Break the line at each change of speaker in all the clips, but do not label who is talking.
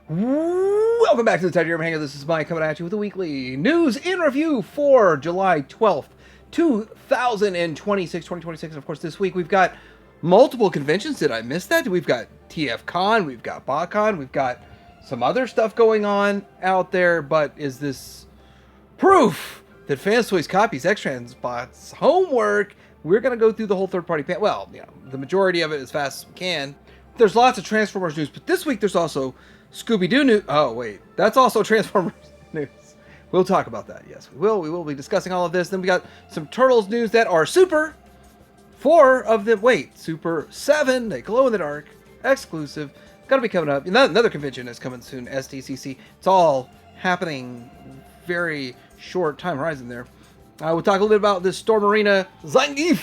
Welcome back to the Titanium Hangar. This is Mike coming at you with a weekly news in review for July 12th, 2026. And of course, this week we've got multiple conventions. Did I miss that? We've got TFCon, we've got BotCon, we've got some other stuff going on out there. But is this proof that Fans Toys copies X-Transbot's homework? We're going to go through the whole third-party panel. Well, the majority of it as fast as we can. There's lots of Transformers news, but this week there's also Scooby-Doo news. Oh, wait. That's also Transformers news. We'll talk about that. Yes, we will. We will be discussing all of this. Then we got some Turtles news that are super. 4 of them. Wait, Super 7. They glow in the dark. Exclusive. Got to be coming up. Another convention is coming soon. SDCC. It's all happening very short time horizon there. We'll talk a little bit about this Storm Arena Zangief.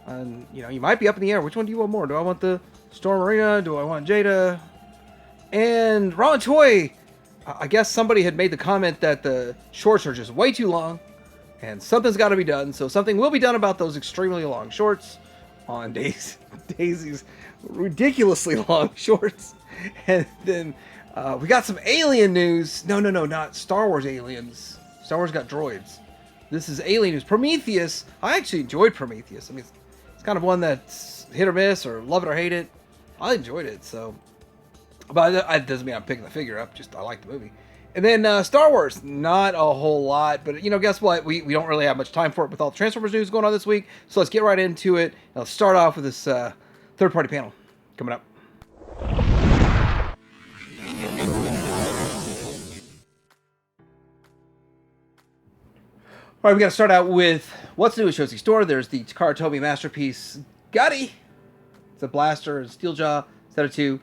And, you might be up in the air. Which one do you want more? Do I want the Storm Arena? Do I want Jada? And Ramen Toy, I guess somebody had made the comment that the shorts are just way too long, and something's got to be done. So something will be done about those extremely long shorts on Daisy's ridiculously long shorts. And then we got some alien news. No, not Star Wars aliens. Star Wars got droids. This is alien news. Prometheus. I actually enjoyed Prometheus. I mean, it's kind of one that's hit or miss, or love it or hate it. I enjoyed it, so. But that doesn't mean I'm picking the figure up. Just I like the movie. And then Star Wars, not a whole lot. But, guess what? We don't really have much time for it with all the Transformers news going on this week. So let's get right into it. Let's start off with this third-party panel coming up. All right, we got to start out with what's new at Shozi Store. There's the Takara Tomy masterpiece, Gotti. It's a blaster and steel jaw, set of 2.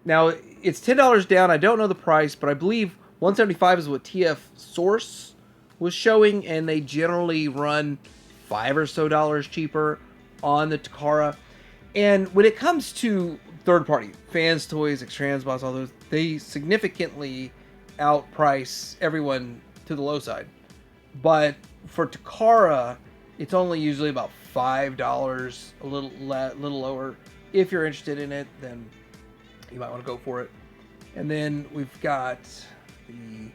Now, it's $10 down. I don't know the price, but I believe $175 is what TF Source was showing, and they generally run $5 or so cheaper on the Takara. And when it comes to third-party, Fans Toys, X-Transbots, all those, they significantly outprice everyone to the low side. But for Takara, it's only usually about $5, a little lower. If you're interested in it, then you might want to go for it. And then we've got the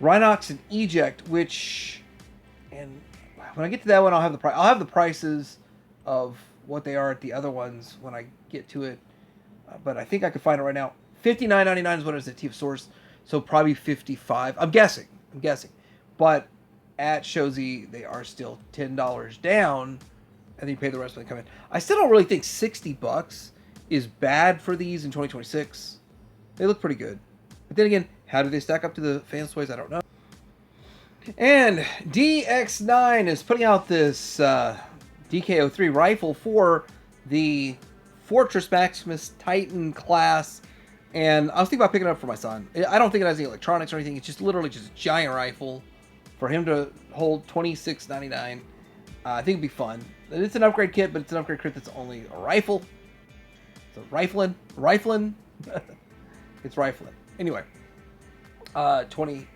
Rhinox and Eject, which, and when I get to that one, I'll have the price. I'll have the prices of what they are at the other ones when I get to it. But I think I can find it right now. $59.99 is what it is at TF Source, so probably $55. I'm guessing. But at Shozi, they are still $10 down, and then you pay the rest when they come in. I still don't really think $60 is bad for these in 2026. They look pretty good. But then again, how do they stack up to the Fans Toys? I don't know. And DX9 is putting out this DK03 rifle for the Fortress Maximus Titan class. And I was thinking about picking it up for my son. I don't think it has any electronics or anything. It's just literally just a giant rifle for him to hold. $26.99. I think it'd be fun. It's an upgrade kit, but it's an upgrade kit that's only a rifle. So rifling. It's rifling. Anyway, $26.99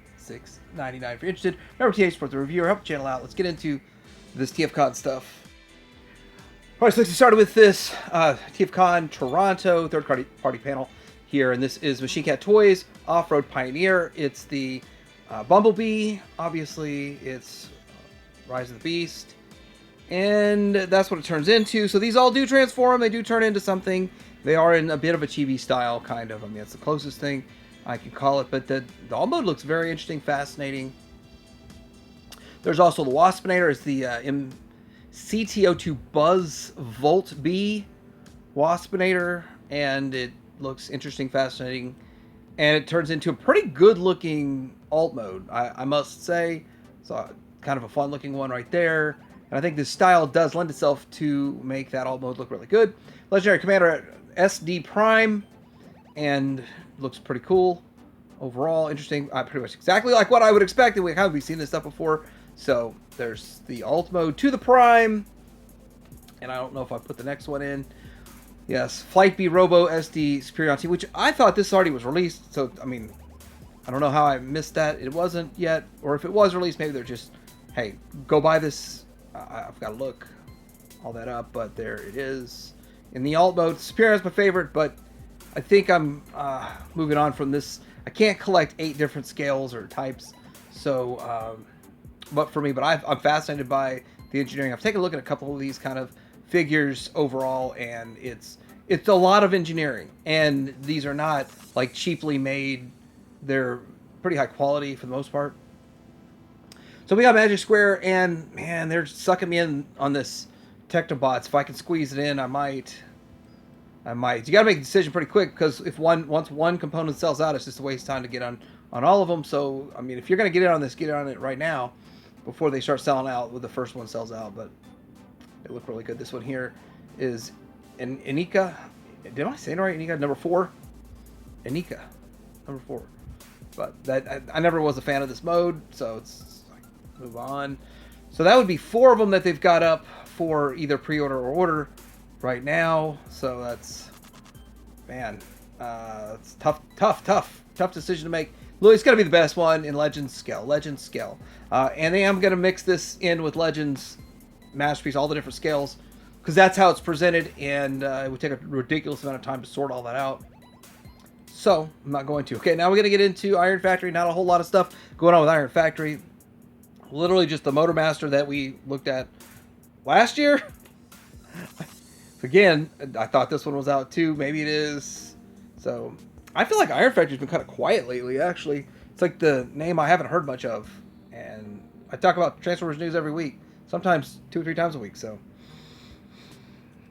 if you're interested. Remember, TA support the reviewer, help the channel out. Let's get into this TFCon stuff. All right, so let's get started with this TFCon Toronto third-party panel here, and this is Machine Cat Toys Off-Road Pioneer. It's the Bumblebee, obviously. It's Rise of the Beast. And that's what it turns into. So these all do transform. They do turn into something. They are in a bit of a chibi style, kind of. I mean, that's the closest thing I can call it. But the all mode looks very interesting, fascinating. There's also the Waspinator. It's the CTO2 Buzz Volt B Waspinator. And it looks interesting, fascinating. And it turns into a pretty good-looking alt mode, I must say. So kind of a fun-looking one right there. And I think this style does lend itself to make that alt mode look really good. Legendary Commander SD Prime, and looks pretty cool overall. Interesting. Pretty much exactly like what I would expect. And we've seen this stuff before. So there's the alt mode to the Prime. And I don't know if I put the next one in. Yes, Flight B Robo SD Superiority, which I thought this already was released. So, I mean, I don't know how I missed that. It wasn't yet. Or if it was released, maybe they're just, hey, go buy this. I've got to look all that up, but there it is. In the alt mode, Superior is my favorite, but I think I'm moving on from this. I can't collect 8 different scales or types, so but for me, but I'm fascinated by the engineering. I've taken a look at a couple of these kind of figures overall, and it's a lot of engineering, and these are not like cheaply made. They're pretty high quality for the most part. So we got Magic Square, and man, they're sucking me in on this Technobots. If I can squeeze it in, I might. You got to make a decision pretty quick, because if once one component sells out, it's just a waste of time to get on all of them. So I mean, if you're gonna get in on this, get on it right now, before they start selling out. With the first one sells out, but they look really good. This one here is Inika. Did I say it right? Inika number 4. Inika number 4. But that I never was a fan of this mode, so it's like, move on. So that would be 4 of them that they've got up for either pre-order or order right now. So that's, man, it's tough decision to make. It's got to be the best one in Legends scale. And I am going to mix this in with Legends Masterpiece, all the different scales, because that's how it's presented, and it would take a ridiculous amount of time to sort all that out. So I'm not going to. Okay, now we're going to get into Iron Factory. Not a whole lot of stuff going on with Iron Factory. Literally just the Motor Master that we looked at last year. Again, I thought this one was out too. Maybe it is. So I feel like Iron Factory's been kind of quiet lately, actually. It's like the name I haven't heard much of. And I talk about Transformers news every week. Sometimes 2 or 3 times a week, so.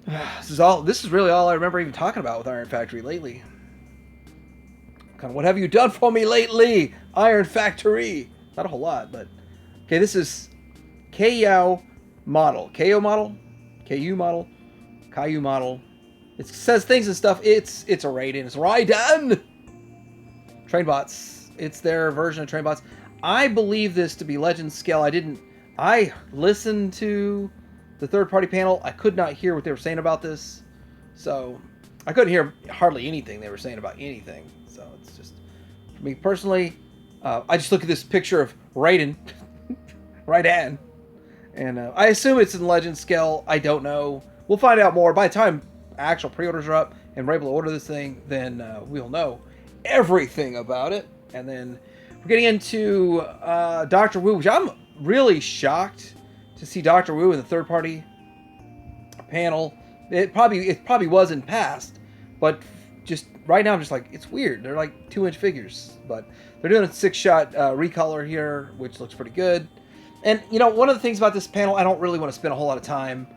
This is really all I remember even talking about with Iron Factory lately. Kind of, what have you done for me lately, Iron Factory? Not a whole lot, but. Okay, this is KU model. KU model? It says things and stuff. It's a Raiden. It's Raiden! Trainbots. It's their version of Trainbots. I believe this to be Legends scale. I listened to the third-party panel. I could not hear what they were saying about this. So, I couldn't hear hardly anything they were saying about anything. So, it's just, for me personally, I just look at this picture of Raiden. Raiden. And I assume it's in Legends scale. I don't know. We'll find out more. By the time actual pre-orders are up and we're able to order this thing, then we'll know everything about it. And then we're getting into Dr. Wu, which I'm really shocked to see Dr. Wu in the third-party panel. It probably was in past, but just right now I'm just like, it's weird. They're like 2-inch figures, but they're doing a 6-shot recolor here, which looks pretty good. And you know, one of the things about this panel, I don't really want to spend a whole lot of time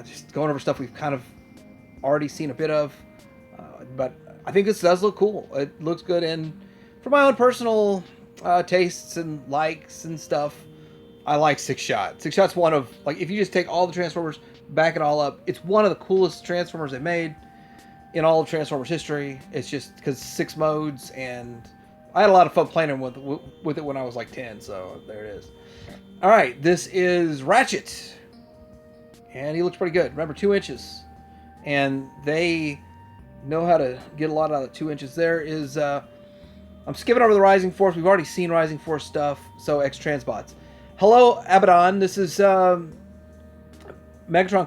just going over stuff we've kind of already seen a bit of, but I think this does look cool. It looks good, and for my own personal tastes and likes and stuff, I like 6-shot. 6-shot's one of, like, if you just take all the Transformers, back it all up, it's one of the coolest Transformers they've made in all of Transformers history. It's just because 6 modes, and I had a lot of fun playing with it when I was like 10, so there it is. All right, this is Ratchet, and he looks pretty good. Remember, 2 inches, and they know how to get a lot out of 2 inches. There is, I'm skipping over the Rising Force. We've already seen Rising Force stuff, so X-Transbots. Hello, Abaddon. This is Megatron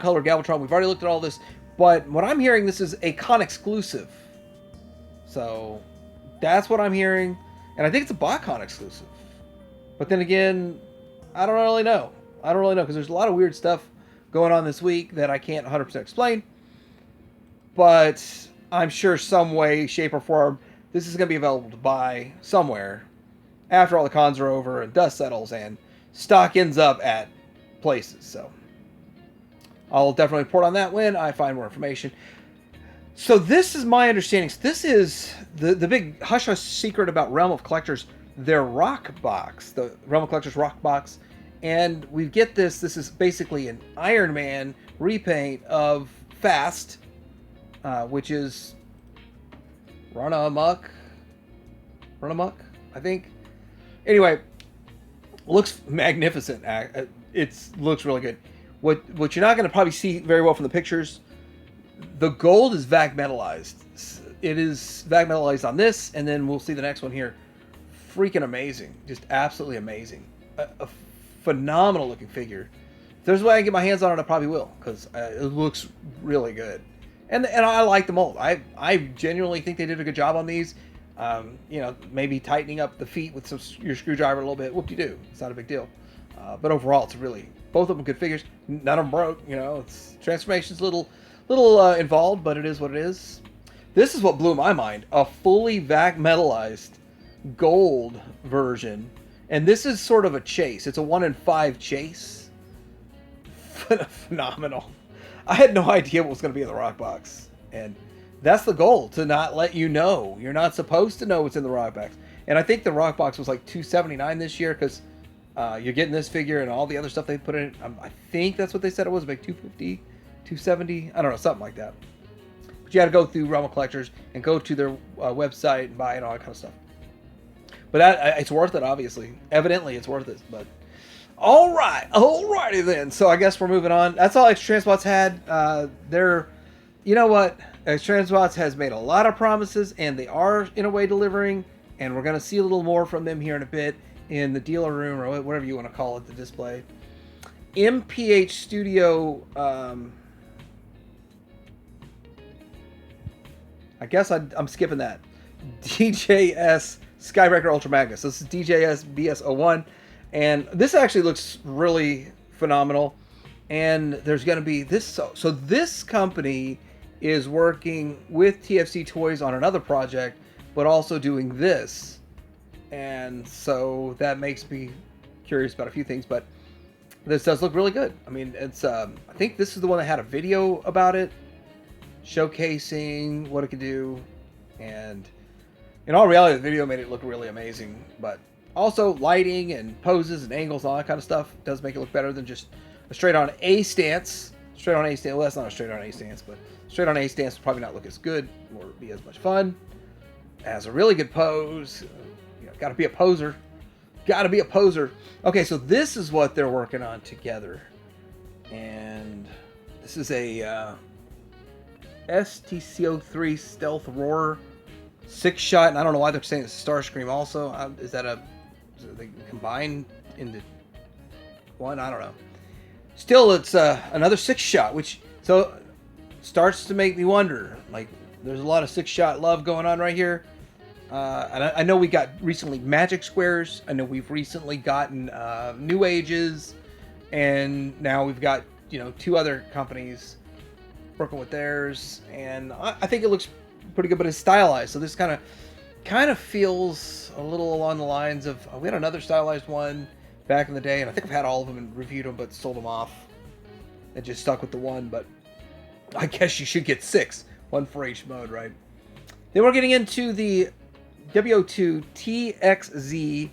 Color Galvatron. We've already looked at all this, but what I'm hearing, this is a con exclusive. So that's what I'm hearing, and I think it's a BotCon exclusive. But then again, I don't really know. Because there's a lot of weird stuff going on this week that I can't 100% explain. But I'm sure some way, shape, or form, this is going to be available to buy somewhere after all the cons are over and dust settles and stock ends up at places. So I'll definitely report on that when I find more information. So this is my understanding. So this is the big hush-hush secret about Realm of Collectors, their rock box, the Realm of Collectors rock box. And we get this. This is basically an Iron Man repaint of Fast, which is Run Amok, I think. Anyway, looks magnificent. It looks really good. What you're not going to probably see very well from the pictures, the gold is vac metallized. It is vac metallized on this, and then we'll see the next one here. Freaking amazing. Just absolutely amazing. A phenomenal looking figure. If there's a way I can get my hands on it, I probably will, because it looks really good. And I like the mold. I genuinely think they did a good job on these. Maybe tightening up the feet with your screwdriver a little bit. Whoop-de-doo. It's not a big deal. But overall, it's really, both of them good figures. None of them broke. It's transformation's a little involved, but it is what it is. This is what blew my mind. A fully vac metallized gold version. And this is sort of a chase. It's a 1 in 5 chase. Phenomenal. I had no idea what was going to be in the rock box. And that's the goal, to not let you know. You're not supposed to know what's in the rock box. And I think the rock box was like $279 this year, because you're getting this figure and all the other stuff they put in it. I think that's what they said it was, like $250, $270. I don't know, something like that. But you had to go through Realm of Collectors and go to their website and buy it and all that kind of stuff. But it's worth it, obviously. Evidently, it's worth it. But alrighty then. So I guess we're moving on. That's all Extra Transbots had. You know what? Extra Transbots has made a lot of promises, and they are in a way delivering. And we're going to see a little more from them here in a bit in the dealer room, or whatever you want to call it, the display. MPH Studio. I guess I'm skipping that. DJS Skybreaker Ultra Magnus. This is DJS BS01, and this actually looks really phenomenal. And there's going to be this. So this company is working with TFC Toys on another project, but also doing this. And so that makes me curious about a few things. But this does look really good. I mean, it's. I think this is the one that had a video about it, showcasing what it could do, and in all reality, the video made it look really amazing. But also lighting and poses and angles and all that kind of stuff does make it look better than just a straight-on A stance. Straight-on A stance. Well, that's not a straight-on A stance, but straight-on A stance would probably not look as good or be as much fun. It has a really good pose. Got to be a poser. Got to be a poser. Okay, so this is what they're working on together, and this is a STC-03 Stealth Roar 6-shot, and I don't know why they're saying it's Starscream also. Is they combined into one? I don't know. Still, it's another 6-shot, which so starts to make me wonder. Like, there's a lot of 6-shot love going on right here. And I know we got recently Magic Squares. I know we've recently gotten New Ages, and now we've got 2 other companies working with theirs, and I think it looks pretty good, but it's stylized. So this kind of feels a little along the lines of we had another stylized one back in the day, and I think I've had all of them and reviewed them, but sold them off and just stuck with the one. But I guess you should get 6, one for each mode, right? Then we're getting into the W02 TXZ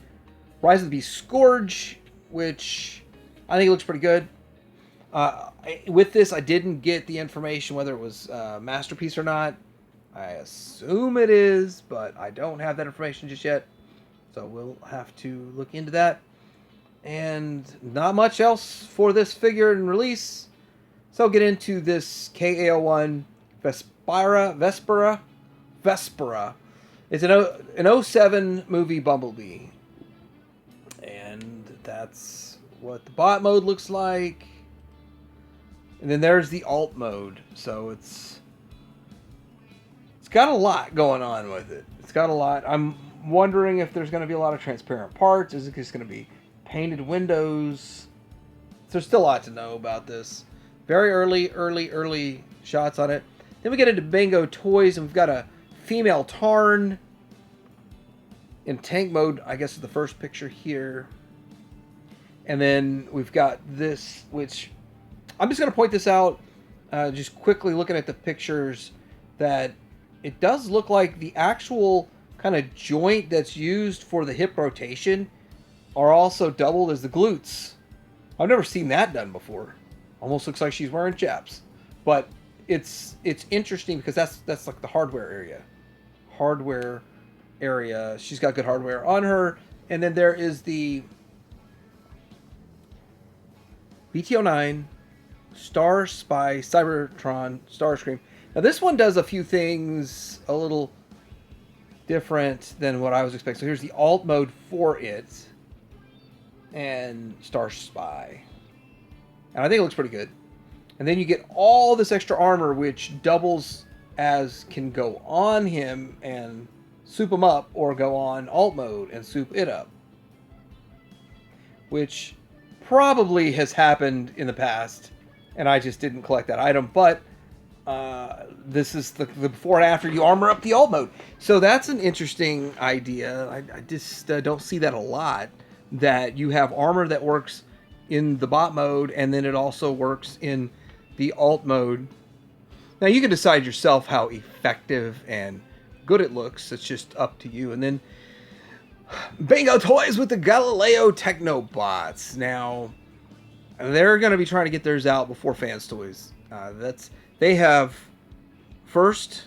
Rise of the Beast Scourge, which I think it looks pretty good. With this, I didn't get the information whether it was Masterpiece or not. I assume it is, but I don't have that information just yet. So we'll have to look into that. And not much else for this figure and release. So I'll get into this KAO1 Vespera. It's an 07 movie Bumblebee. And that's what the bot mode looks like. And then there's the alt mode. So it's got a lot going on with it. It's got a lot. I'm wondering if there's going to be a lot of transparent parts. Is it just going to be painted windows? There's still a lot to know about this. Very early shots on it. Then we get into Bingo Toys, and we've got a female Tarn in tank mode. I guess is the first picture here. And then we've got this, which I'm just going to point this out, just quickly looking at the pictures, that it does look like the actual kind of joint that's used for the hip rotation are also doubled as the glutes. I've never seen that done before. Almost looks like she's wearing chaps. But it's interesting because that's like the hardware area. She's got good hardware on her. And then there is the BT-09 Star Spy Cybertron Starscream. Now this one does a few things a little different than what I was expecting. So here's the alt mode for it, and Star Spy, and I think it looks pretty good. And then you get all this extra armor, which doubles as can go on him and soup him up, or go on alt mode and soup it up. Which probably has happened in the past, and I just didn't collect that item. But this is the before and after you armor up the alt mode. So that's an interesting idea. I just don't see that a lot, that you have armor that works in the bot mode, and then it also works in the alt mode. Now you can decide yourself how effective and good it looks. It's just up to you. And then Bingo Toys with the Galileo Technobots. Now they're going to be trying to get theirs out before Fans Toys. They have first.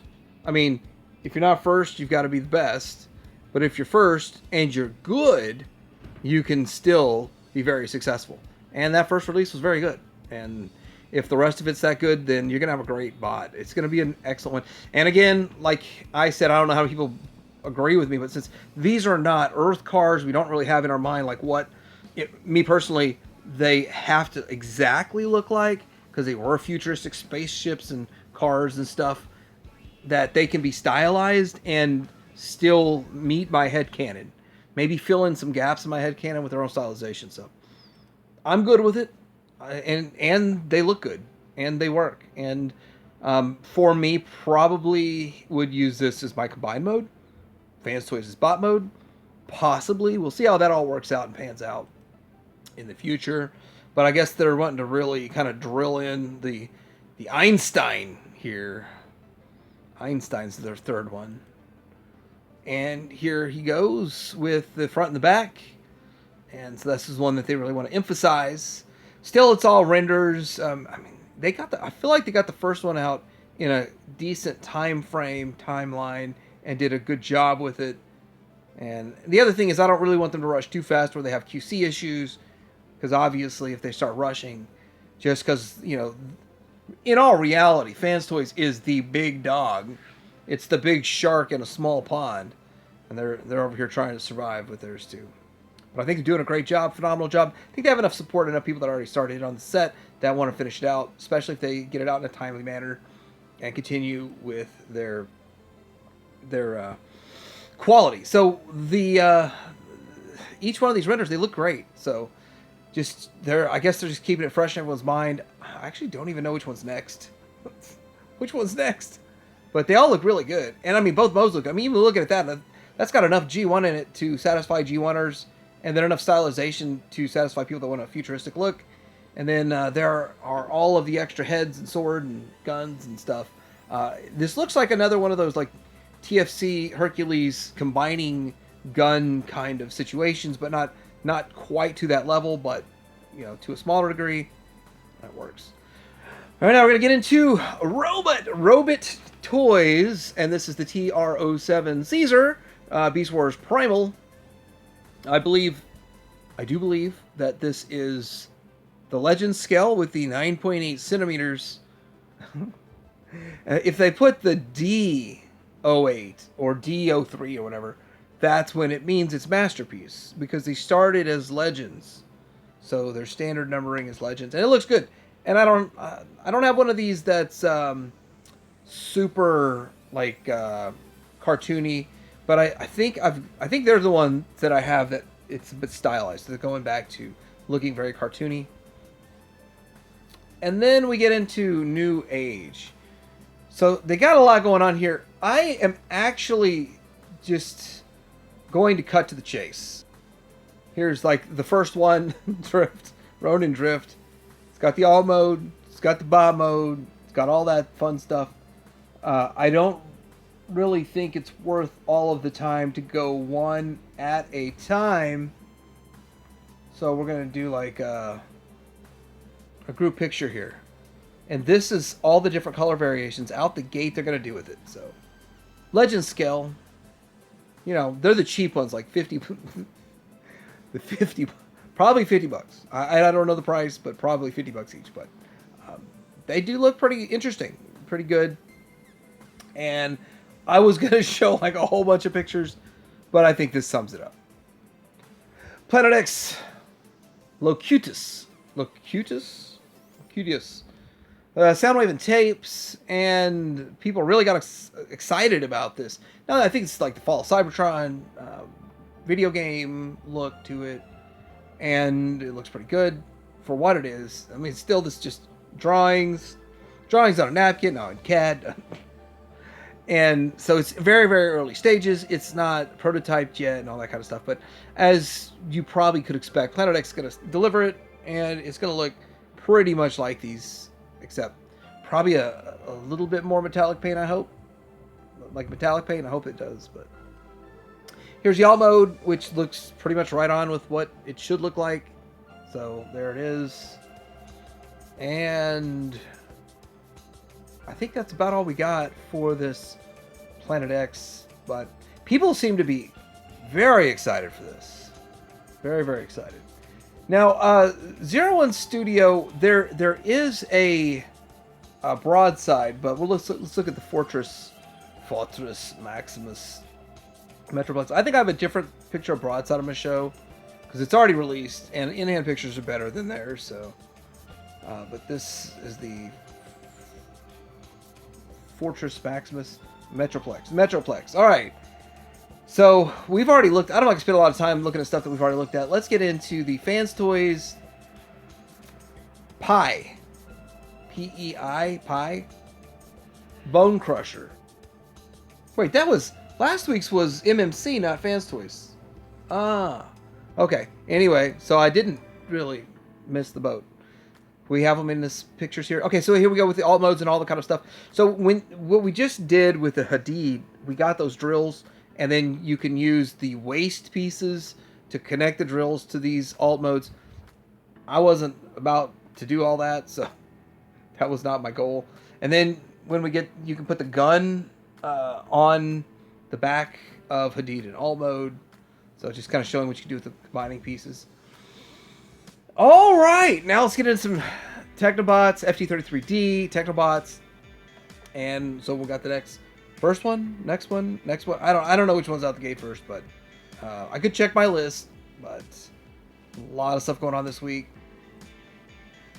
I mean, if you're not first, you've got to be the best. But if you're first and you're good, you can still be very successful. And that first release was very good. And if the rest of it's that good, then you're going to have a great bot. It's going to be an excellent one. And again, like I said, I don't know how people agree with me, but since these are not Earth cars, we don't really have in our mind like what, me personally, they have to exactly look like, because they were futuristic spaceships and cars and stuff, that they can be stylized and still meet my headcanon. Maybe fill in some gaps in my headcanon with their own stylization. So I'm good with it. And they look good. And they work. And for me, probably would use this as my combined mode. Fans Toys is bot mode. Possibly. We'll see how that all works out and pans out in the future. But I guess they're wanting to really kind of drill in the Einstein here. Einstein's their third one. And here he goes with the front and the back. And so this is one that they really want to emphasize. Still, it's all renders. I mean, I feel like they got the first one out in a decent timeline, and did a good job with it. And the other thing is, I don't really want them to rush too fast where they have QC issues. Because obviously, if they start rushing, just because, in all reality, Fans Toys is the big dog. It's the big shark in a small pond. And they're over here trying to survive with theirs too. But I think they're doing a great job, phenomenal job. I think they have enough support, enough people that already started on the set that want to finish it out, especially if they get it out in a timely manner and continue with their quality. So each one of these renders, they look great. So I guess they're just keeping it fresh in everyone's mind. I actually don't even know which one's next. Which one's next? But they all look really good. And I mean, both modes look. I mean, even looking at that, that's got enough G1 in it to satisfy G1ers, and then enough stylization to satisfy people that want a futuristic look. And then there are all of the extra heads and sword and guns and stuff. This looks like another one of those like TFC Hercules combining gun kind of situations, but not quite to that level, but to a smaller degree. That works. All right, now we're gonna get into Robot Toys, and this is the TR-07 Caesar Beast Wars Primal. I do believe that this is the Legend scale with the 9.8 centimeters. If they put the D08 or D03 or whatever, that's when it means it's Masterpiece, because they started as Legends, so their standard numbering is Legends, and it looks good. And I don't have one of these that's super like cartoony, but I think they're the one that I have that it's a bit stylized. So they're going back to looking very cartoony. And then we get into New Age. So they got a lot going on here. I am actually just going to cut to the chase. Here's like the first one, Drift, Ronin Drift. It's got the all mode, it's got the bob mode, it's got all that fun stuff. I don't really think it's worth all of the time to go one at a time. So we're going to do like a group picture here. And this is all the different color variations out the gate they're going to do with it. So Legend scale, they're the cheap ones, like 50, probably $50. I don't know the price, but probably $50 each. But they do look pretty interesting, pretty good. And I was going to show like a whole bunch of pictures, but I think this sums it up. Planet X Locutus. Soundwave and tapes, and people really got excited about this. Now, I think it's like the Fall of Cybertron video game look to it, and it looks pretty good for what it is. I mean, still, this just drawings on a napkin, on CAD, and so it's very, very early stages. It's not prototyped yet and all that kind of stuff, but as you probably could expect, Planet X is going to deliver it, and it's going to look pretty much like these, except probably a little bit more metallic paint, I hope. Like metallic paint, I hope it does. But here's the alt mode, which looks pretty much right on with what it should look like. So there it is. And I think that's about all we got for this Planet X. But people seem to be very excited for this. Very, very excited. Now, 01 Studio, there is a broadside, but let's look at the Fortress Maximus Metroplex. I think I have a different picture of broadside I'm going to show, because it's already released, and in-hand pictures are better than theirs, so. But this is the Fortress Maximus Metroplex. All right. So we've already looked. I don't like to spend a lot of time looking at stuff that we've already looked at. Let's get into the Fans Toys Pie. P-E-I, Pie. Bone Crusher. Wait, that was last week's was MMC, not Fans Toys. Ah, okay. Anyway, so I didn't really miss the boat. We have them in this pictures here. Okay, so here we go with the alt modes and all the kind of stuff. So what we just did with the Hadid, we got those drills. And then you can use the waste pieces to connect the drills to these alt modes. I wasn't about to do all that, so that was not my goal. And then when you can put the gun on the back of Hadid in alt mode. So just kind of showing what you can do with the combining pieces. All right, now let's get into some Technobots, FT33D, Technobots. And so we got the first one, next one. I don't know which one's out the gate first, but I could check my list. But a lot of stuff going on this week.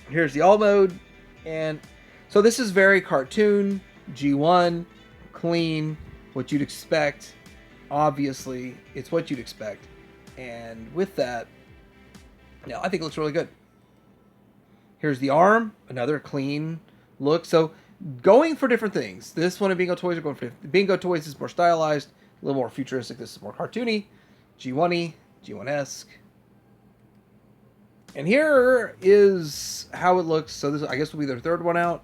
Here's the alt mode, and so this is very cartoon, G1, clean, what you'd expect. Obviously, it's what you'd expect, and with that, yeah, I think it looks really good. Here's the arm, another clean look. So going for different things. This one and Bingo Toys are going for Bingo Toys is more stylized, a little more futuristic. This is more cartoony, G1-y, G1-esque. And here is how it looks. So this, I guess, will be their third one out,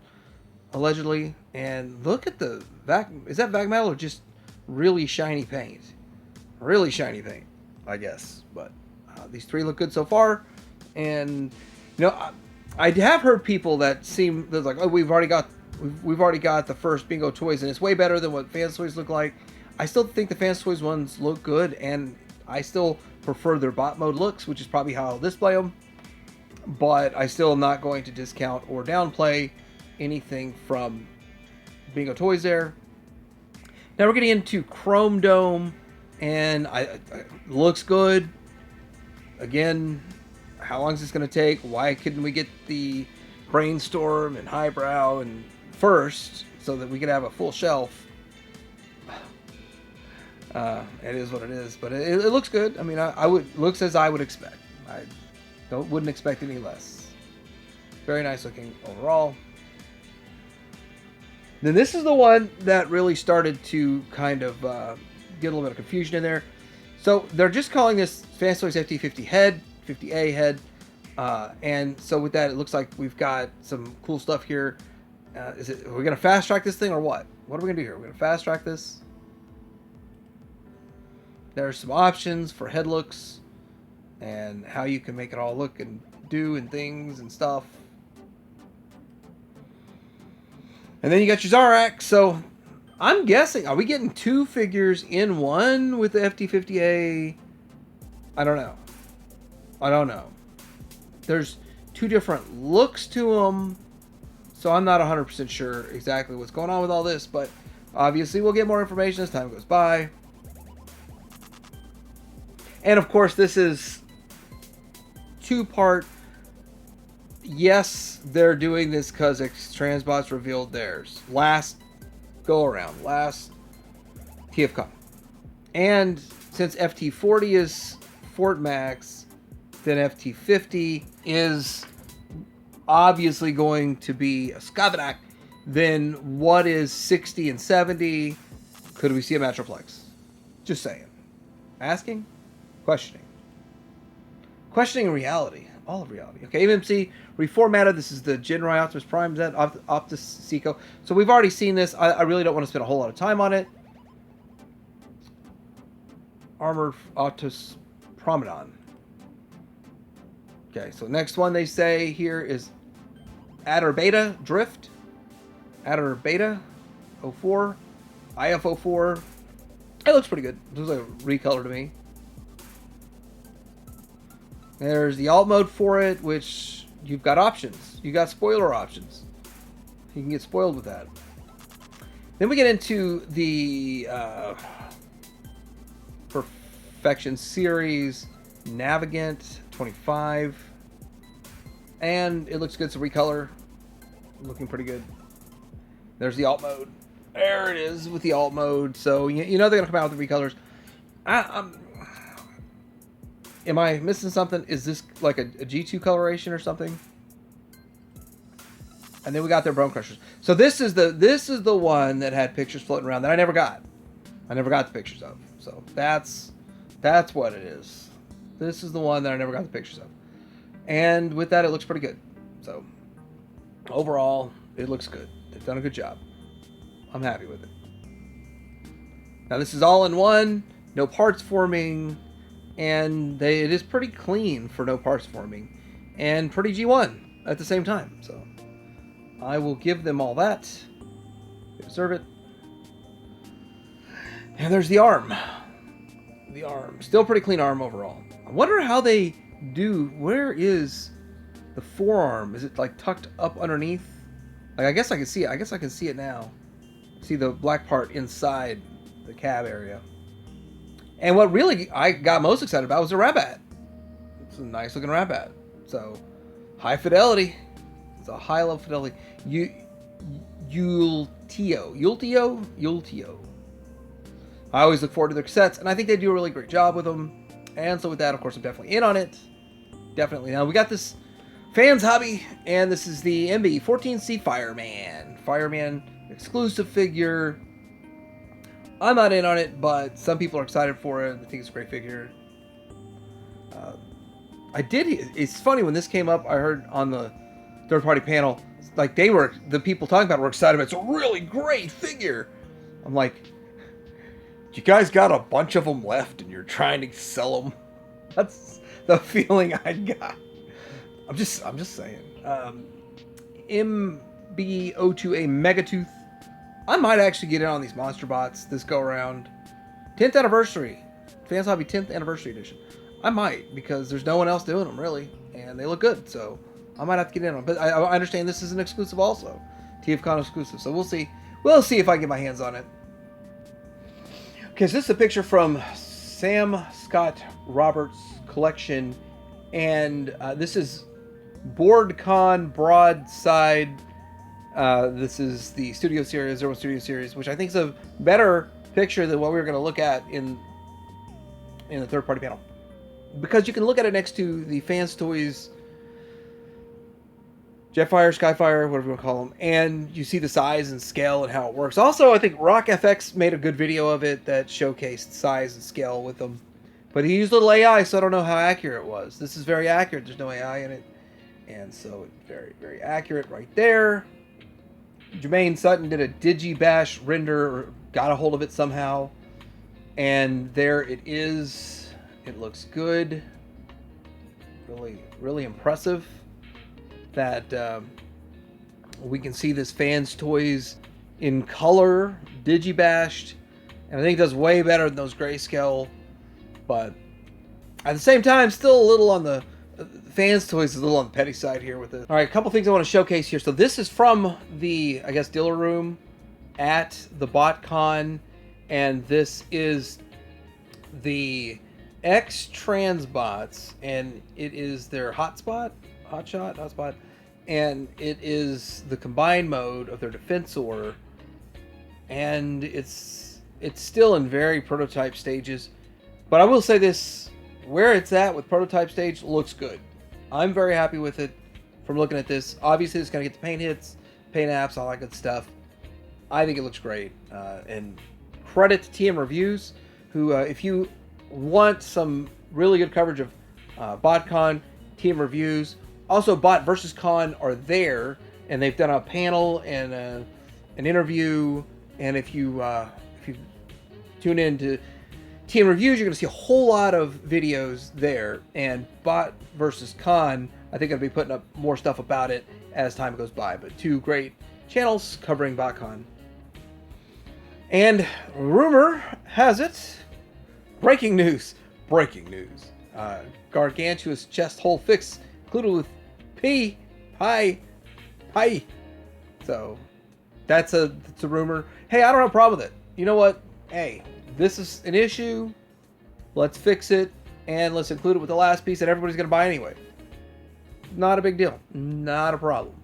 allegedly. And look at the vac. Is that vac metal or just really shiny paint? Really shiny paint, I guess. But these three look good so far. And you know, I have heard people that seem like, oh, we've already got the first Bingo Toys, and it's way better than what Fans Toys look like. I still think the Fans Toys ones look good, and I still prefer their bot mode looks, which is probably how I'll display them. But I still am not going to discount or downplay anything from Bingo Toys there. Now we're getting into Chrome Dome, and it looks good. Again, how long is this going to take? Why couldn't we get the Brainstorm and Highbrow and first, so that we could have a full shelf? It is what it is, but it looks good. I mean, looks as I would expect. I wouldn't expect any less. Very nice looking overall. Then this is the one that really started to kind of get a little bit of confusion in there. So they're just calling this Fans Toys FT50 head, 50A head. And so with that, it looks like we've got some cool stuff here. Are we going to fast track this thing or what? What are we going to do here? We're going to fast track this. There's some options for head looks and how you can make it all look and do and things and stuff. And then you got your Zarak. So I'm guessing, are we getting two figures in one with the FT50A? I don't know. There's two different looks to them, so I'm not 100% sure exactly what's going on with all this, but obviously we'll get more information as time goes by. And of course, this is two-part yes, they're doing this because Transbots revealed theirs last go around, last TFCon. And since FT40 is Fort Max, then FT50 is obviously going to be a Skavedak. Then what is 60 and 70? Could we see a Metroplex? Just saying. Asking? Questioning. Questioning reality. All of reality. Okay, MMC reformatted. This is the Jinrai Optimus Prime Z Optus Seiko. So we've already seen this. I really don't want to spend a whole lot of time on it. Armored Optus Promenade. Okay, so next one they say here is Adder Beta Drift. Adder Beta 04. IF 04. It looks pretty good. It looks like a recolor to me. There's the alt mode for it, which you've got options. You got spoiler options. You can get spoiled with that. Then we get into the Perfection Series Navigant 25. And it looks good. It's a recolor. Looking pretty good. There's the alt mode. There it is with the alt mode. So you know they're going to come out with the recolors. Am I missing something? Is this like a G2 coloration or something? And then we got their Bone Crushers. So this is the one that had pictures floating around that I never got. I never got the pictures of. So that's what it is. This is the one that I never got the pictures of. And with that, it looks pretty good. So overall, it looks good. They've done a good job. I'm happy with it. Now this is all in one, no parts forming, and it is pretty clean for no parts forming, and pretty G1 at the same time. So I will give them all that. They deserve it. And there's the arm. The arm. Still pretty clean arm overall. I wonder how they do. Where is the forearm? Is it like tucked up underneath? Like, I guess I can see it. I guess I can see it now. See the black part inside the cab area. And what really I got most excited about was the Rabat. It's a nice looking Rabat. So, high fidelity. It's a high level fidelity. Yultio. I always look forward to their cassettes, and I think they do a really great job with them. And so with that, of course, I'm definitely in on it. Definitely. Now, we got this Fans Hobby, and this is the MB14C Fireman. Fireman exclusive figure. I'm not in on it, but some people are excited for it. I think it's a great figure. It's funny, when this came up, I heard on the third-party panel, like the people talking about it were excited about it. It's a really great figure. I'm like, you guys got a bunch of them left and you're trying to sell them? That's the feeling I got. I'm just saying. MB02A Megatooth. I might actually get in on these monster bots this go around. 10th anniversary. Fans Hobby 10th anniversary edition. I might, because there's no one else doing them really, and they look good. So I might have to get in on them. But I understand this is an exclusive also. TFCon exclusive. So we'll see. We'll see if I can get my hands on it. Okay, so this is a picture from Sam Scott Roberts' collection, and this is BoardCon Broadside. This is the Studio Series, 01 Studio Series, which I think is a better picture than what we were going to look at in the third-party panel. Because you can look at it next to the Fans Toys Jetfire, Skyfire, whatever you want to call them, and you see the size and scale and how it works. Also, I think Rock FX made a good video of it that showcased size and scale with them. But he used a little AI, so I don't know how accurate it was. This is very accurate. There's no AI in it. And so it's very, very accurate right there. Jermaine Sutton did a Digibash render, or got a hold of it somehow. And there it is. It looks good. Really, really impressive that we can see this Fans Toys in color, Digibashed. And I think it does way better than those grayscale. But at the same time, still a little on the Fans Toys is a little on the petty side here with it. All right, a couple things I want to showcase here. So this is from the, I guess, dealer room at the BotCon, and this is the X Transbots, and it is their hotspot. and it is the combined mode of their Defensor, and it's still in very prototype stages. But I will say this, where it's at with prototype stage looks good. I'm very happy with it from looking at this. Obviously, it's going to get the paint hits, paint apps, all that good stuff. I think it looks great. And credit to TM Reviews, who, if you want some really good coverage of BotCon, TM Reviews, also Bot versus Con are there, and they've done a panel and an interview. And if you tune in to TM Reviews, you're going to see a whole lot of videos there. And Bot versus Con, I think I'll be putting up more stuff about it as time goes by. But two great channels covering BotCon. And rumor has it, breaking news, gargantuous chest hole fix included with pie. So that's a rumor. Hey, I don't have a problem with it. You know what? Hey, this is an issue. Let's fix it and let's include it with the last piece that everybody's going to buy anyway. Not a big deal. Not a problem.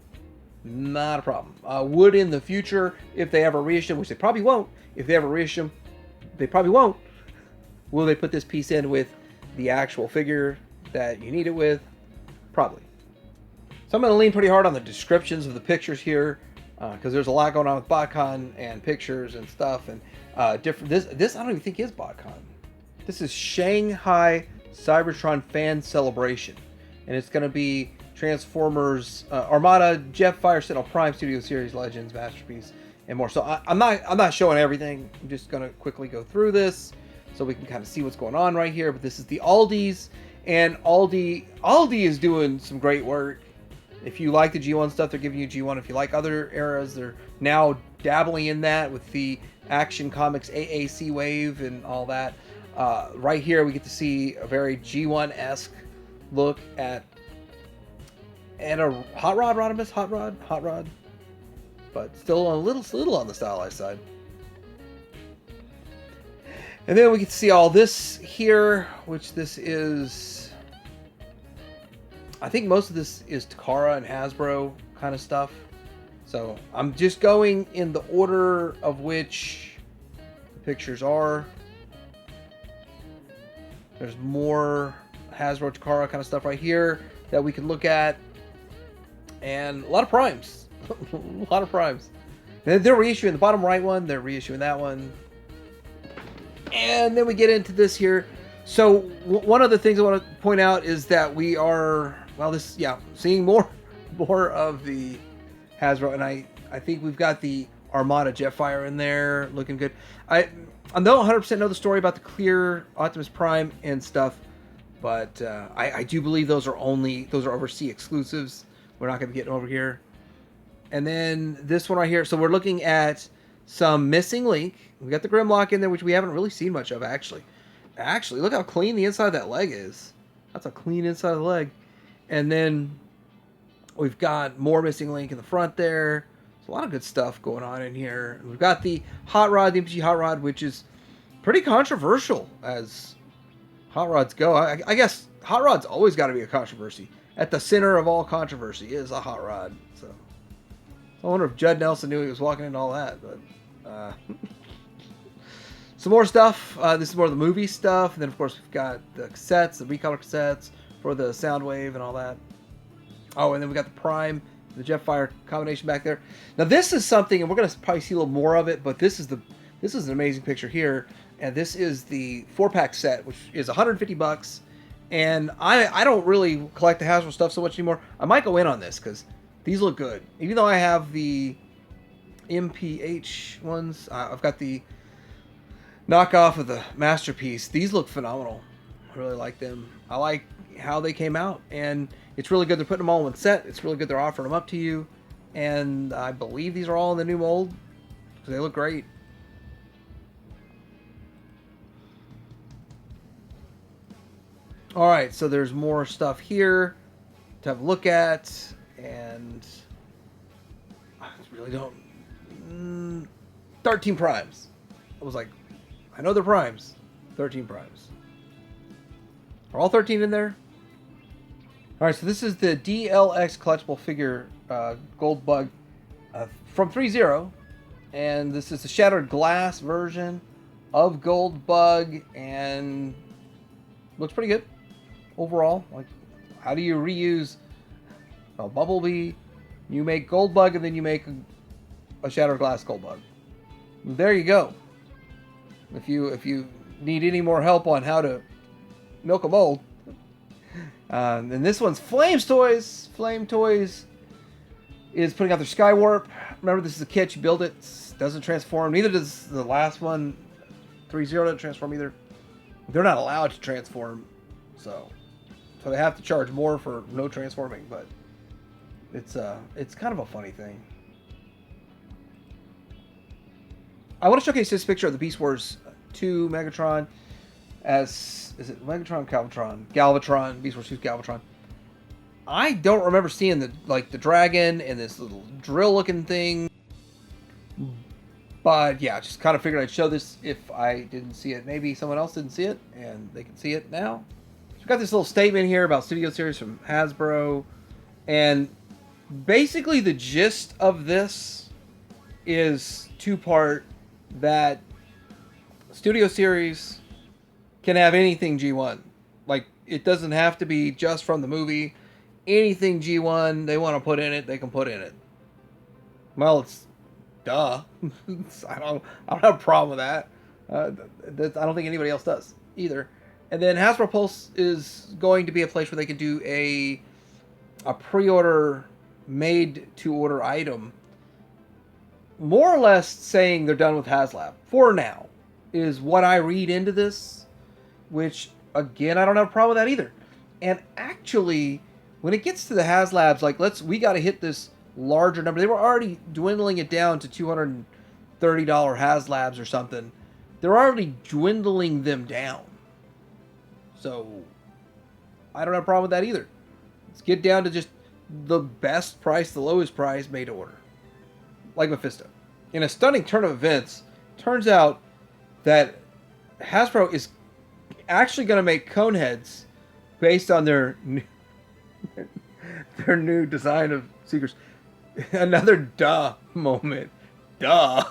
Not a problem. Would in the future, if they ever reissue, which they probably won't. If they ever reissue, they probably won't. Will they put this piece in with the actual figure that you need it with? Probably. So I'm going to lean pretty hard on the descriptions of the pictures here, because there's a lot going on with BotCon and pictures and stuff and different. This I don't even think is BotCon. This is Shanghai Cybertron Fan Celebration, and it's going to be Transformers, Armada, Jetfire, Sentinel Prime, Studio Series, Legends, Masterpiece, and more. So I'm not showing everything. I'm just going to quickly go through this so we can kind of see what's going on right here. But this is the Aldi's, and Aldi is doing some great work. If you like the G1 stuff, they're giving you G1. If you like other eras, they're now dabbling in that with the Action Comics AAC wave and all that. Right here, we get to see a very G1-esque look at a Hot Rod, but still a little on the stylized side. And then we get to see all this here, which this is, I think most of this is Takara and Hasbro kind of stuff. So I'm just going in the order of which the pictures are. There's more Hasbro, Takara kind of stuff right here that we can look at. And a lot of primes. A lot of primes. And they're reissuing the bottom right one. They're reissuing that one. And then we get into this here. So one of the things I want to point out is that we are, seeing more of the Hasbro. And I think we've got the Armada Jetfire in there looking good. I don't 100% know the story about the clear Optimus Prime and stuff, but I do believe those are overseas exclusives. We're not going to be getting over here. And then this one right here. So we're looking at some Missing Link. We got the Grimlock in there, which we haven't really seen much of, actually. Actually, look how clean the inside of that leg is. That's a clean inside of the leg. And then we've got more Missing Link in the front there. There's a lot of good stuff going on in here. We've got the Hot Rod, the MPG Hot Rod, which is pretty controversial as Hot Rods go. I guess Hot Rod's always got to be a controversy. At the center of all controversy is a Hot Rod. So I wonder if Judd Nelson knew he was walking into all that. But some more stuff. This is more of the movie stuff. And then, of course, we've got the cassettes, the recolor cassettes for the Soundwave and all that. Oh, and then we got the Prime, the Jetfire combination back there. Now, this is something, and we're going to probably see a little more of it, but this is an amazing picture here. And this is the 4-pack set, which is $150. And I don't really collect the Hasbro stuff so much anymore. I might go in on this because these look good. Even though I have the MPH ones, I've got the knockoff of the Masterpiece. These look phenomenal. I really like them. I like how they came out. And it's really good they're putting them all in one set. It's really good they're offering them up to you. And I believe these are all in the new mold because they look great. All right, so there's more stuff here to have a look at, and I really don't. 13 primes. I was like, I know they're primes. 13 primes. Are all 13 in there? All right, so this is the DLX collectible figure Gold Bug from 3.0, and this is the shattered glass version of Gold Bug, and looks pretty good overall. Like, how do you reuse a Bumblebee? You make Gold Bug, and then you make a shattered glass Gold Bug. There you go. If you need any more help on how to milk a mold. And this one's Flames Toys. Flame Toys is putting out their Skywarp. Remember, this is a kit. You build it. Doesn't transform. Neither does the last one. 3.0 doesn't transform either. They're not allowed to transform. So they have to charge more for no transforming. But it's kind of a funny thing. I want to showcase this picture of the Beast Wars 2 Megatron as, is it Megatron, Galvatron, Beast Wars 2 Galvatron. I don't remember seeing the dragon and this little drill looking thing. But yeah, just kind of figured I'd show this if I didn't see it. Maybe someone else didn't see it and they can see it now. So we've got this little statement here about Studio Series from Hasbro. And basically the gist of this is two-part, that Studio Series can have anything G1. Like, it doesn't have to be just from the movie. Anything G1 they want to put in it, they can put in it. Well, it's duh. I don't have a problem with that. I don't think anybody else does either. And then Hasbro Pulse is going to be a place where they can do a pre-order made-to-order item, more or less saying they're done with HasLab for now, is what I read into this, which, again, I don't have a problem with that either. And actually, when it gets to the HasLabs, like, we got to hit this larger number. They were already dwindling it down to $230 HasLabs or something. They're already dwindling them down. So, I don't have a problem with that either. Let's get down to just the best price, the lowest price, made to order. Like Mephisto. In a stunning turn of events, turns out that Hasbro is actually going to make cone heads based on their new design of Seekers. Another duh moment. Duh.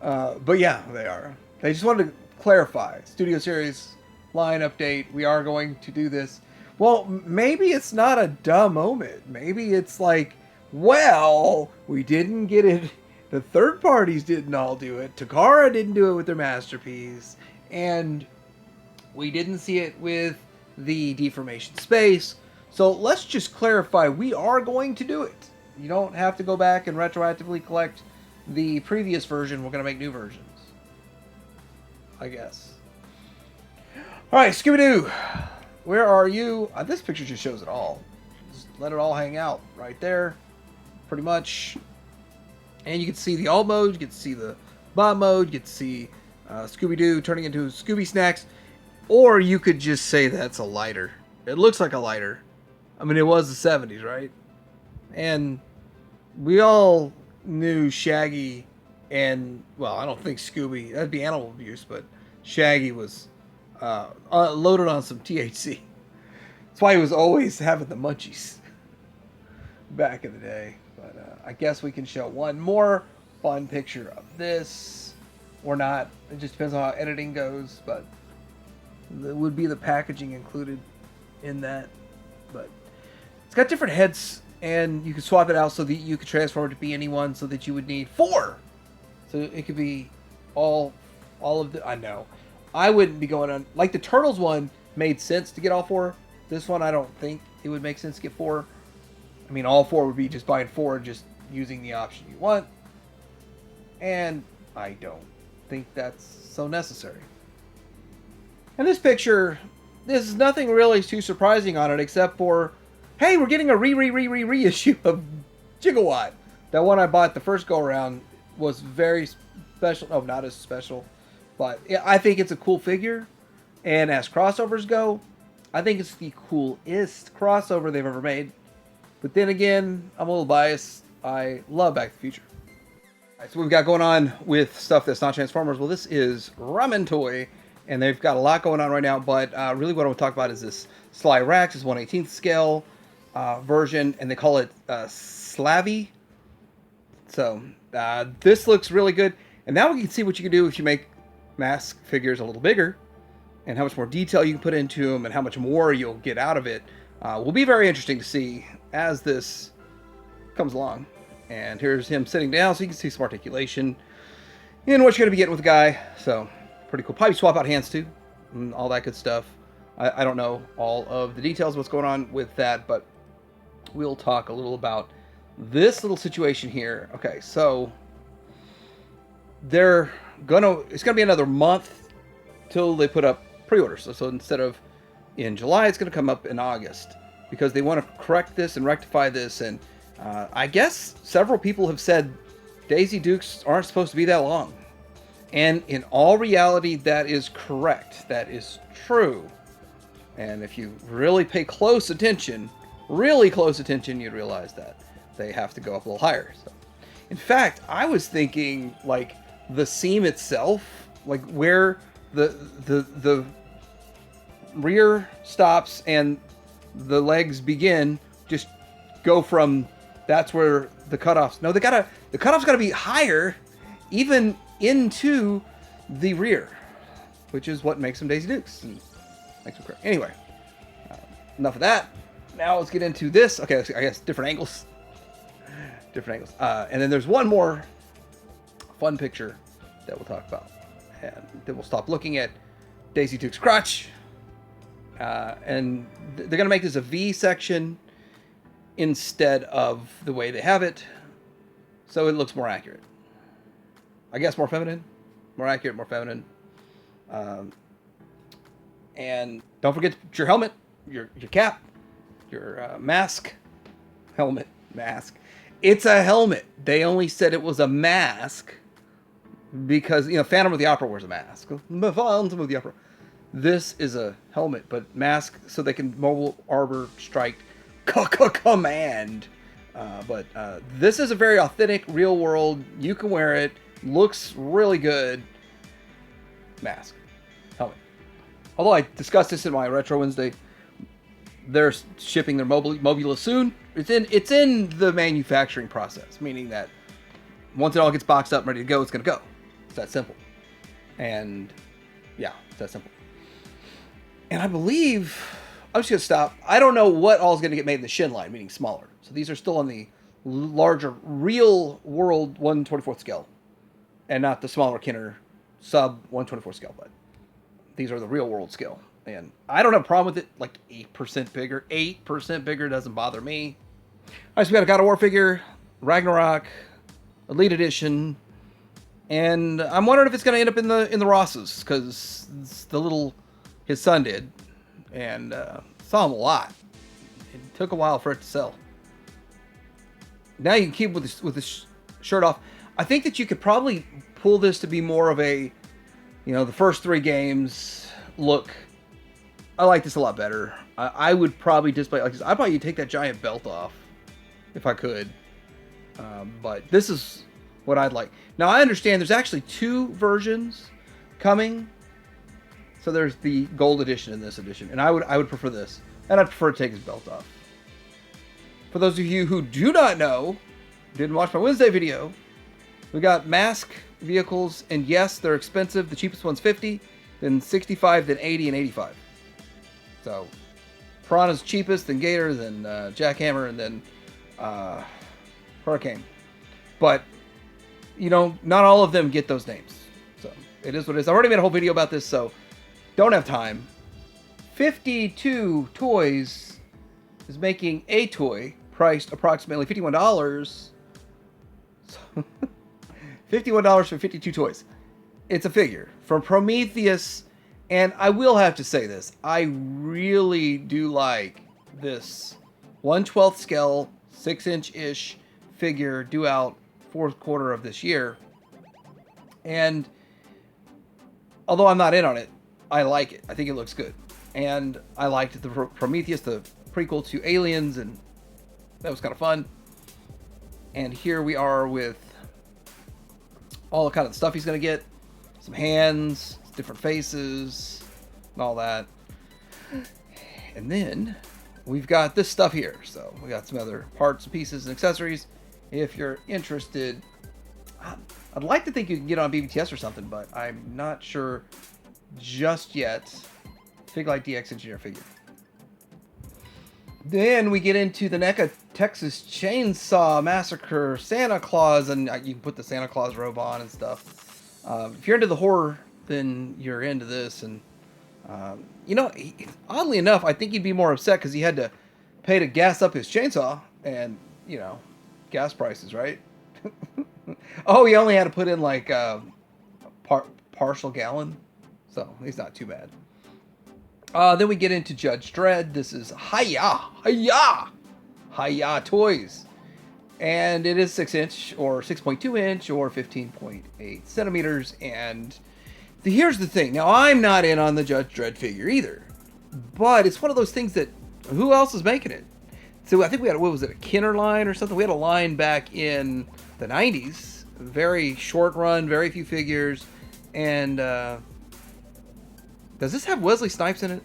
But yeah, they are. They just wanted to clarify. Studio Series line update. We are going to do this. Well, maybe it's not a duh moment. Maybe it's like, well, we didn't get it. The third parties didn't all do it. Takara didn't do it with their Masterpiece. And we didn't see it with the Deformation Space. So let's just clarify, we are going to do it. You don't have to go back and retroactively collect the previous version. We're going to make new versions, I guess. All right, Scooby-Doo. Where are you? This picture just shows it all. Just let it all hang out right there. Pretty much. And you can see the alt mode, you can see the bomb mode, you can see Scooby-Doo turning into Scooby Snacks, or you could just say that's a lighter. It looks like a lighter. I mean, it was the 70s, right? And we all knew Shaggy and, well, I don't think Scooby, that'd be animal abuse, but Shaggy was loaded on some THC. That's why he was always having the munchies back in the day. But I guess we can show one more fun picture of this, or not. It just depends on how editing goes, but it would be the packaging included in that. But it's got different heads, and you can swap it out so that you could transform it to be anyone, so that you would need 4. So it could be all of the... I know. I wouldn't be going on... Like the Turtles one made sense to get all 4. This one, I don't think it would make sense to get 4. I mean, all 4 would be just buying 4 and just using the option you want. And I don't think that's so necessary. And this picture, there's nothing really too surprising on it except for, hey, we're getting a reissue of Gigawatt. That one I bought the first go around was very special. Oh, not as special. But I think it's a cool figure. And as crossovers go, I think it's the coolest crossover they've ever made. But then again, I'm a little biased. I love Back to the Future. All right, so what we've got going on with stuff that's not Transformers. Well, this is Ramen Toy. And they've got a lot going on right now, but really what I want to talk about is this Sly Rex, is 1/18th scale version, and they call it Slavy. So this looks really good. And now we can see what you can do if you make mask figures a little bigger, and how much more detail you can put into them, and how much more you'll get out of it. Will be very interesting to see as this comes along. And here's him sitting down, so you can see some articulation in what you're going to be getting with the guy. So pretty cool. Probably swap out hands too, and all that good stuff. I don't know all of the details of what's going on with that, but we'll talk a little about this little situation here. Okay, so it's gonna be another month till they put up pre-orders. So instead of in July, it's gonna come up in August, because they want to correct this and rectify this. And I guess several people have said Daisy Dukes aren't supposed to be that long. And in all reality, that is correct. That is true. And if you really pay close attention, you'd realize that they have to go up a little higher. So, in fact, I was thinking like the seam itself, like where the rear stops and the legs begin, just go from, that's where the cutoffs. No, the cutoff's got to be higher, even into the rear, which is what makes them Daisy Dukes. And makes them correct. Anyway, enough of that. Now let's get into this. Okay, I guess different angles. And then there's one more fun picture that we'll talk about, and then we'll stop looking at Daisy Duke's crotch. And they're going to make this a V section instead of the way they have it, so it looks more accurate. I guess more feminine, more accurate, more feminine. And don't forget your helmet, your cap, your mask, helmet, mask. It's a helmet. They only said it was a mask because, Phantom of the Opera wears a mask. Phantom of the Opera. This is a helmet, but mask so they can mobile armor strike command. But this is a very authentic, real world. You can wear it. Looks really good. Mask. Helmet. Although I discussed this in my Retro Wednesday, they're shipping their Mobula soon. It's in the manufacturing process, meaning that once it all gets boxed up and ready to go, it's going to go. It's that simple. And yeah, it's that simple. And I believe, I'm just going to stop. I don't know what all is going to get made in the Shin line, meaning smaller. So these are still on the larger, real world 1/24th scale, and not the smaller Kenner sub 1/24th scale, but these are the real world scale. And I don't have a problem with it, like 8% bigger. 8% bigger doesn't bother me. All right, so we got a God of War figure, Ragnarok, Elite Edition, and I'm wondering if it's going to end up in the Rosses, because his son did, and saw him a lot. It took a while for it to sell. Now you can keep with the shirt off. I think that you could probably pull this to be more of a, the first 3 games look. I like this a lot better. I would probably display it like this. I'd probably take that giant belt off if I could. But this is what I'd like. Now I understand there's actually 2 versions coming. So there's the gold edition and this edition, and I would prefer this, and I'd prefer to take his belt off. For those of you who do not know, didn't watch my Wednesday video, we got mask vehicles, and yes, they're expensive. The cheapest one's $50, then $65, then $80, and $85. So Piranha's cheapest, then Gator, then Jackhammer, and then Hurricane. But not all of them get those names. So it is what it is. I've already made a whole video about this, so don't have time. 52 Toys is making a toy priced approximately $51. So $51 for 52 toys. It's a figure from Prometheus, and I will have to say this. I really do like this 1/12 scale, 6-inch-ish figure due out 4th quarter of this year. And although I'm not in on it, I like it. I think it looks good. And I liked the Prometheus, the prequel to Aliens, and that was kind of fun. And here we are with all the kind of stuff he's going to get. Some hands, different faces, and all that. And then we've got this stuff here. So we got some other parts, pieces, and accessories. If you're interested, I'd like to think you can get on BBTS or something, but I'm not sure just yet. Fig Light DX Engineer figure. Then we get into the NECA Texas Chainsaw Massacre Santa Claus, and you can put the Santa Claus robe on and stuff. If you're into the horror, then you're into this. And you know, oddly enough, I think he'd be more upset because he had to pay to gas up his chainsaw, and you know, gas prices, right? Oh, he only had to put in like partial gallon, so he's not too bad. Then we get into Judge Dredd. This is Hi-Ya Toys. And it is 6-inch or 6.2 inch or 15.8 centimeters. And here's the thing. Now, I'm not in on the Judge Dredd figure either. But it's one of those things that, who else is making it? So I think we had, what was it, a Kenner line or something? We had a line back in the 90s. Very short run, very few figures. And does this have Wesley Snipes in it?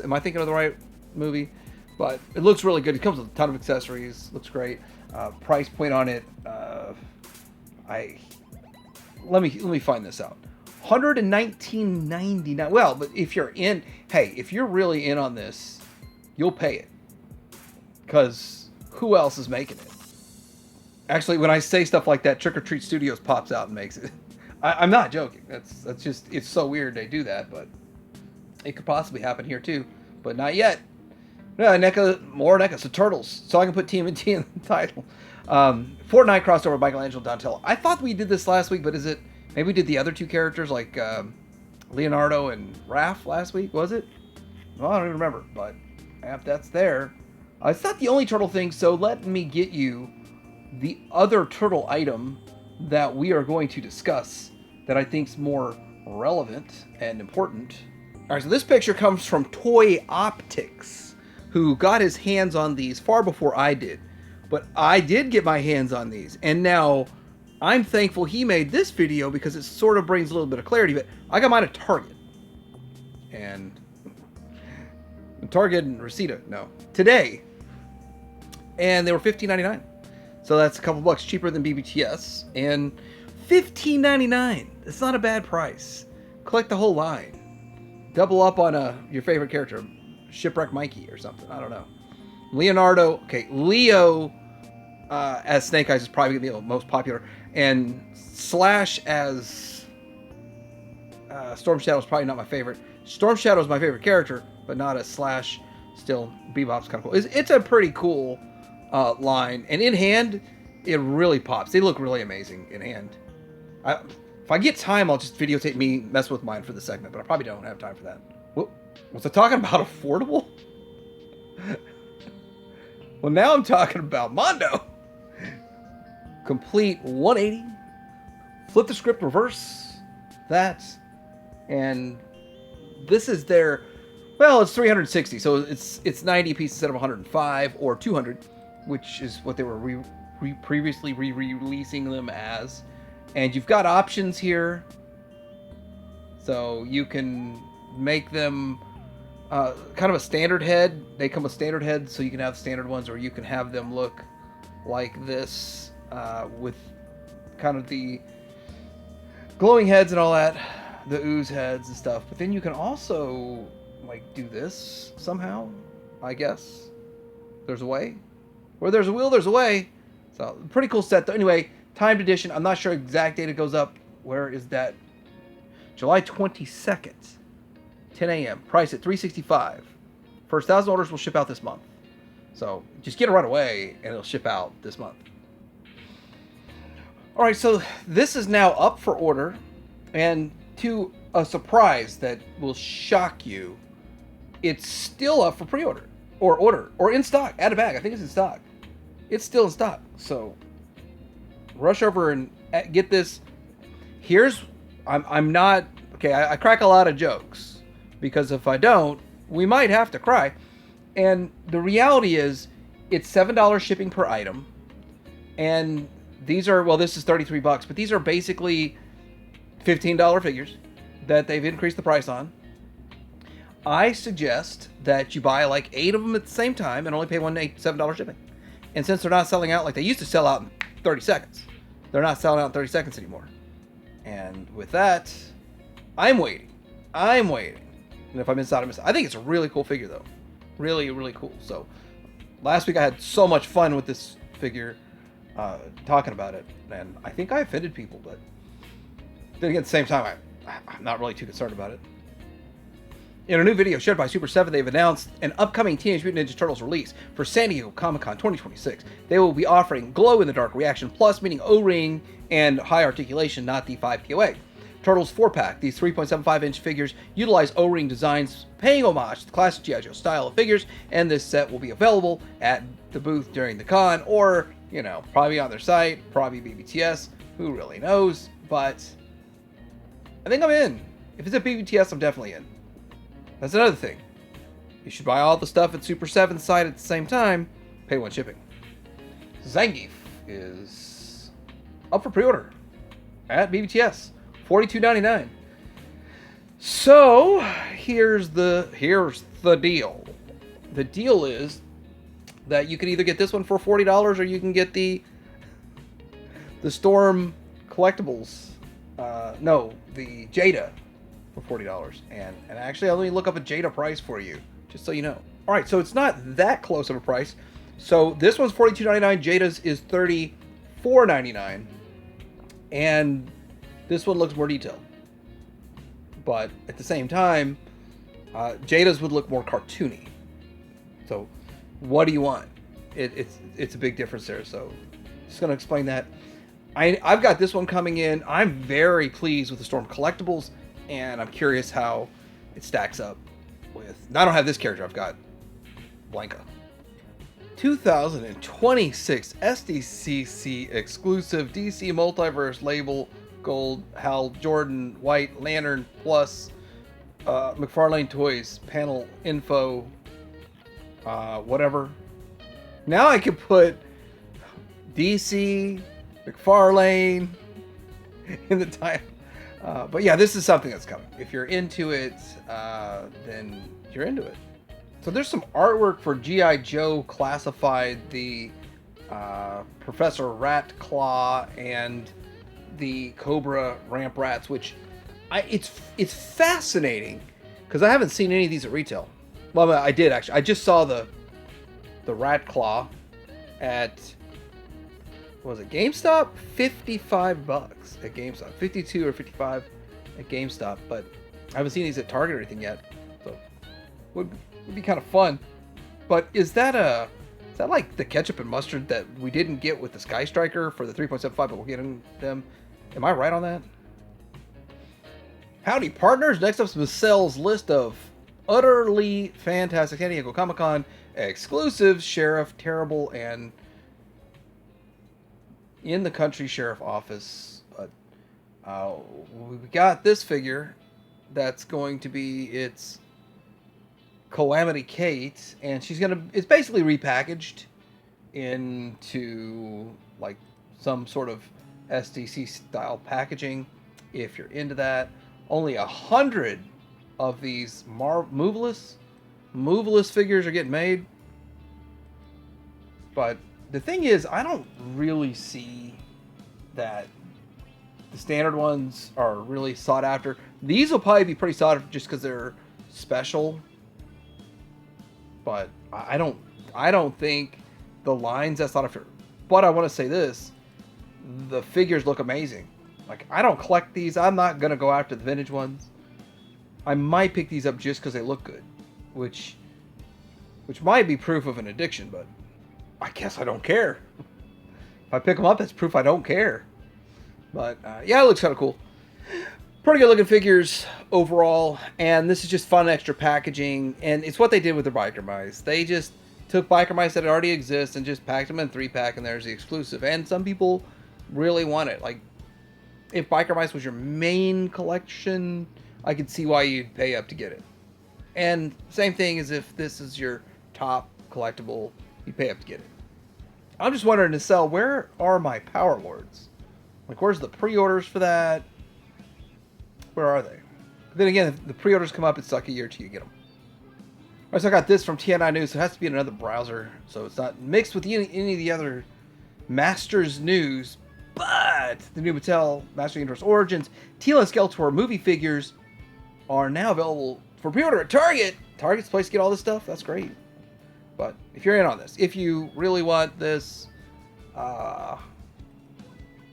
Am I thinking of the right movie? But it looks really good. It comes with a ton of accessories. Looks great. Price point on it. Let me find this out. $119.99. Well, but if you're really in on this, you'll pay it. Because who else is making it? Actually, when I say stuff like that, Trick or Treat Studios pops out and makes it. I'm not joking. That's just, it's so weird they do that, but it could possibly happen here too, but not yet. Yeah, more NECA, so Turtles. So I can put Tmnt in the title. Fortnite crossover with Michelangelo Donatello. I thought we did this last week, but is it, maybe we did the other two characters like Leonardo and Raph last week, was it? Well, I don't even remember, but that's there. It's not the only turtle thing, so let me get you the other turtle item that we are going to discuss that I think is more relevant and important. All right, so this picture comes from Toy Optics, who got his hands on these far before I did. But I did get my hands on these, and now I'm thankful he made this video because it sort of brings a little bit of clarity. But I got mine at Target, and Target and Reseda, today, and they were $15.99. So that's a couple bucks cheaper than BBTS, and $15.99. It's not a bad price. Collect the whole line. Double up on your favorite character, Shipwreck Mikey or something. I don't know. Leonardo. Okay, Leo as Snake Eyes is probably the most popular, and Slash as Storm Shadow is probably not my favorite. Storm Shadow is my favorite character, but not as Slash. Still, Bebop's kind of cool. It's a pretty cool line, and in hand, it really pops. They look really amazing in hand. If I get time, I'll just videotape me mess with mine for the segment, but I probably don't have time for that. Was I talking about affordable? Well, now I'm talking about Mondo. Complete 180. Flip the script, reverse that. And this is their, well, it's 360. So it's 90 pieces instead of 105 or 200, which is what they were previously re-releasing them as. And you've got options here. So you can make them kind of a standard head. They come with standard heads, so you can have standard ones, or you can have them look like this with kind of the glowing heads and all that, the ooze heads and stuff. But then you can also like do this somehow, I guess. There's a way. Where there's a will, there's a way. So pretty cool set though. Anyway, timed edition. I'm not sure exact date it goes up. Where is that? July 22nd. 10 a.m. Price at $365. First 1,000 orders will ship out this month. So just get it right away and it'll ship out this month. Alright, so this is now up for order. And to a surprise that will shock you, it's still up for pre-order. Or order. Or in stock. Add a bag. I think it's in stock. It's still in stock. So rush over and get this. I'm not... Okay, I crack a lot of jokes. Because if I don't, we might have to cry. And the reality is, it's $7 shipping per item. And these are, well, this is $33, but these are basically $15 figures. that they've increased the price on. I suggest that you buy like 8 of them at the same time and only pay $7 shipping. And since they're not selling out like they used to sell out in 30 seconds, they're not selling out in 30 seconds anymore. And with that, I'm waiting. And if I'm inside, I'm inside. I think it's a really cool figure, though. Really, really cool. So last week I had so much fun with this figure, talking about it. And I think I offended people, but then again, at the same time, I'm not really too concerned about it. In a new video shared by Super 7, they've announced an upcoming Teenage Mutant Ninja Turtles release for San Diego Comic-Con 2026. They will be offering glow-in-the-dark reaction plus, meaning O-ring and high articulation, not the 5 POA. Turtles 4-pack. These 3.75-inch figures utilize O-ring designs, paying homage to the classic G.I. Joe style of figures, and this set will be available at the booth during the con, or, you know, probably on their site, probably BBTS, who really knows, but I think I'm in. If it's at BBTS, I'm definitely in. That's another thing. You should buy all the stuff at Super 7's site at the same time, pay 1 shipping. Zangief is up for pre-order at BBTS, $42.99. So here's the deal. The deal is that you can either get this one for $40 or you can get the Storm collectibles. The Jada for $40. And actually, I'll let me look up a Jada price for you, just so you know. All right, so it's not that close of a price. So this one's $42.99. Jada's is $34.99. And this one looks more detailed. But at the same time, Jada's would look more cartoony. So what do you want? It's a big difference there. So just going to explain that. I've got this one coming in. I'm very pleased with the Storm collectibles, and I'm curious how it stacks up with... Now, I don't have this character. I've got Blanca. 2026 SDCC exclusive DC Multiverse label gold Hal Jordan White Lantern plus McFarlane Toys panel info whatever. Now I can put DC McFarlane in the title. But yeah, this is something that's coming. If you're into it, then you're into it. So there's some artwork for G.I. Joe Classified, the Professor Ratclaw, and the Cobra Ramp Rats, which it's fascinating because I haven't seen any of these at retail. Well, I did actually. I just saw the Ratclaw at, what was it, GameStop? $55 at GameStop. 52 or 55 at GameStop, but I haven't seen these at Target or anything yet. So would be kind of fun. But is that like the ketchup and mustard that we didn't get with the Sky Striker for the 3.75, but we're getting them? Am I right on that? Howdy, partners. Next up is Michelle's list of utterly fantastic San Diego Comic-Con exclusives. Sheriff Terrible and In the Country Sheriff Office. We got this figure that's going to be its Calamity Kate, and it's basically repackaged into like some sort of SDC style packaging. If you're into that, only 100 of these moveless figures are getting made. But the thing is, I don't really see that the standard ones are really sought after. These will probably be pretty sought after just because they're special. But I don't think the line's that sought after. But I want to say this: the figures look amazing. Like, I don't collect these. I'm not gonna go after the vintage ones. I might pick these up just because they look good, which might be proof of an addiction. But I guess I don't care. If I pick them up, that's proof I don't care. But yeah, it looks kind of cool. Pretty good looking figures overall, and this is just fun extra packaging, and it's what they did with their biker mice. They just took biker mice that already exist and just packed them in 3-pack, and there's the exclusive. And some people really want it. Like, if biker mice was your main collection, I could see why you'd pay up to get it. And same thing as if this is your top collectible, you'd pay up to get it. I'm just wondering, to sell, where are my Power Lords? Like, where's the pre-orders for that? Where are they? Then again, if the pre-orders come up, it's like a year till you get them. All right, so I got this from TNI News. So it has to be in another browser, so it's not mixed with any of the other Masters news. But the new Mattel Master Universe Origins Teal and Skeletor movie figures are now available for pre-order at Target. Target's the place to get all this stuff. That's great. But if you're in on this, if you really want this,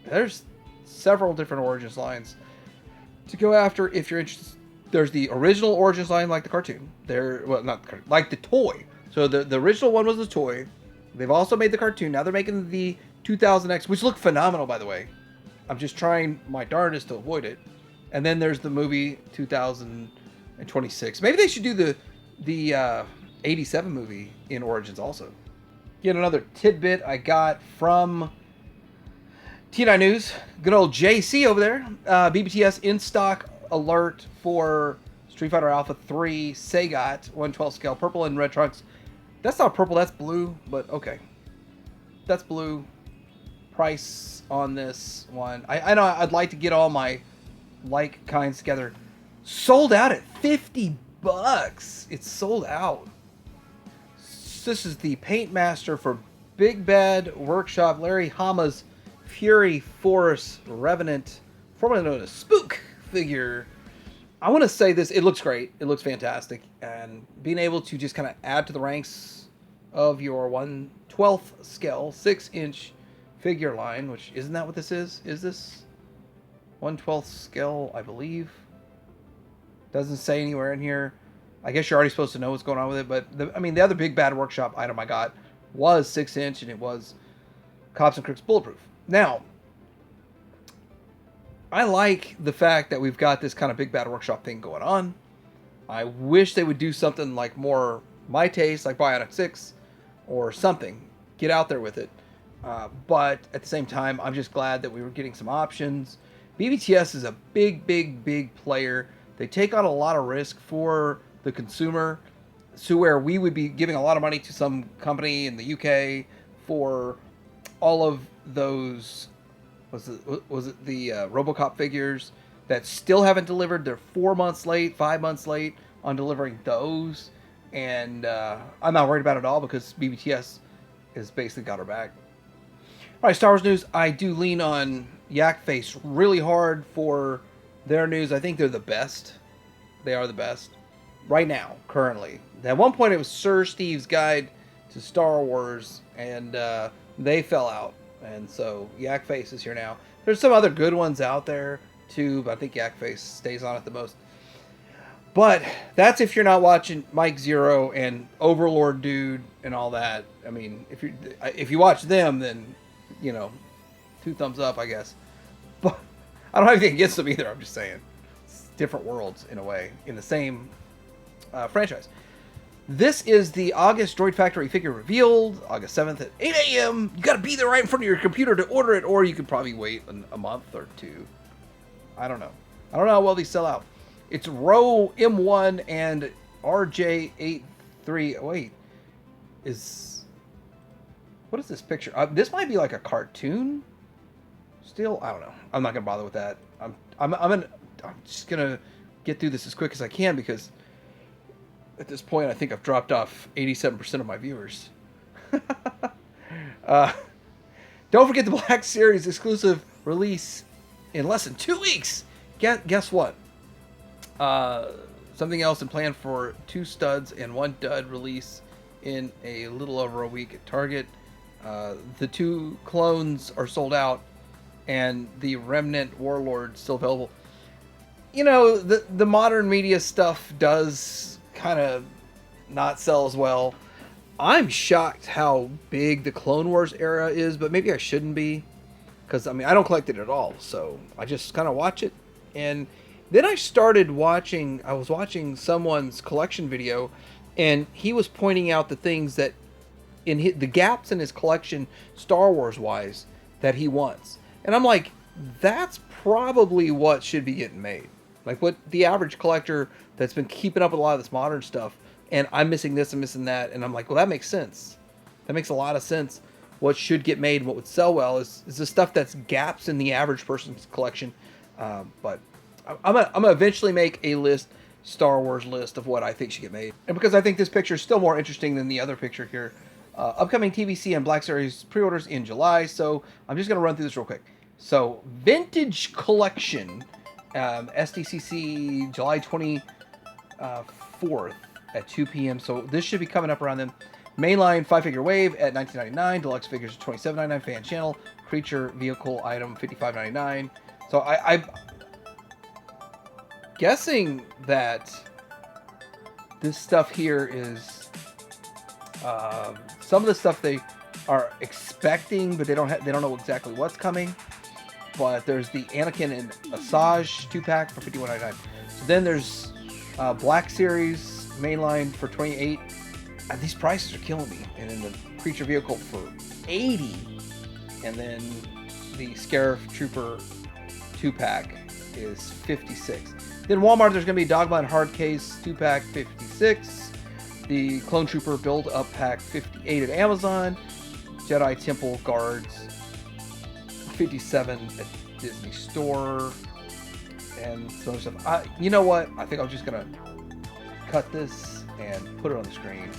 there's several different Origins lines to go after if you're interested. There's the original Origins line, like the cartoon. Well, not the cartoon, like the toy. So the original one was the toy. They've also made the cartoon. Now they're making the 2000X, which look phenomenal, by the way. I'm just trying my darndest to avoid it. And then there's the movie 2026. Maybe they should do the 87 movie in Origins also. Yet another tidbit I got from TNI News. Good old JC over there. BBTS in stock alert for Street Fighter Alpha 3 Sagat 112 scale purple and red trunks. That's not purple, that's blue, but okay. That's blue. Price on this one. I know I'd like to get all my like kinds together. Sold out at $50. It's sold out. This is the Paint Master for Big Bad Workshop, Larry Hama's Fury Force Revenant, formerly known as Spook figure. I want to say this, it looks great. It looks fantastic. And being able to just kind of add to the ranks of your 1/12 scale, 6-inch figure line, which isn't that what this is? Is this 1/12 scale, I believe? Doesn't say anywhere in here. I guess you're already supposed to know what's going on with it, but the other Big Bad Workshop item I got was 6-inch, and it was Cops and Crooks Bulletproof. Now, I like the fact that we've got this kind of Big Bad Workshop thing going on. I wish they would do something like more my taste, like Bionic 6 or something. Get out there with it. But at the same time, I'm just glad that we were getting some options. BBTS is a big, big, big player. They take on a lot of risk for the consumer, to where we would be giving a lot of money to some company in the UK for all of those, was it the RoboCop figures that still haven't delivered. They're 4 months late, 5 months late on delivering those. And I'm not worried about it at all because BBTS has basically got our back. All right, Star Wars news. I do lean on Yak Face really hard for their news. I think they're the best. They are the best right now, currently. At one point, it was Sir Steve's Guide to Star Wars, and they fell out. And so Yak Face is here now. There's some other good ones out there too, but I think Yak Face stays on it the most. But that's if you're not watching Mike Zero and Overlord Dude and all that. I mean, if you watch them, then 2 thumbs up, I guess. But I don't have anything against them either. I'm just saying, it's different worlds in a way in the same franchise. This is the August Droid Factory figure revealed, August 7th at 8 a.m. You got to be there right in front of your computer to order it, or you could probably wait a month or two. I don't know. I don't know how well these sell out. It's Row M1 and RJ83. Wait, what is this picture? This might be like a cartoon. Still, I don't know. I'm not gonna bother with that. I'm just gonna get through this as quick as I can because at this point I think I've dropped off 87% of my viewers. Don't forget the Black Series exclusive release in less than 2 weeks. Guess what? Something else in plan for 2 studs and 1 dud release in a little over a week at Target. The 2 clones are sold out, and the Remnant Warlord still available. The modern media stuff does kind of not sell as well. I'm shocked how big the Clone Wars era is, but maybe I shouldn't be, because I don't collect it at all, so I just kind of watch it. And then I was watching someone's collection video, and he was pointing out the things that the gaps in his collection, Star Wars wise, that he wants. And I'm like, that's probably what should be getting made. Like what the average collector that's been keeping up with a lot of this modern stuff, and I'm missing this and missing that, and I'm like, well, that makes sense. That makes a lot of sense. What should get made and what would sell well is the stuff that's gaps in the average person's collection. But I'm gonna eventually make a Star Wars list of what I think should get made, and because I think this picture is still more interesting than the other picture here. Upcoming TVC and Black Series pre-orders in July, so I'm just gonna run through this real quick. So Vintage Collection, SDCC July 24th at 2 p.m. So this should be coming up around then. Mainline 5-figure wave at $19.99. Deluxe figures $27.99. Fan channel creature vehicle item $55.99. So I'm guessing that this stuff here is some of the stuff they are expecting, but they don't know exactly what's coming. But there's the Anakin and Asajj 2-pack for $51.99. So then there's Black Series mainline for $28. These prices are killing me. And then the creature vehicle for $80. And then the Scarif Trooper 2-pack is $56. Then Walmart, there's going to be Dogma and Hard Case 2-pack $56. The Clone Trooper Build Up Pack $58 at Amazon. Jedi Temple Guards $57 at Disney Store. And some other stuff. You know what? I think I'm just going to cut this and put it on the screen.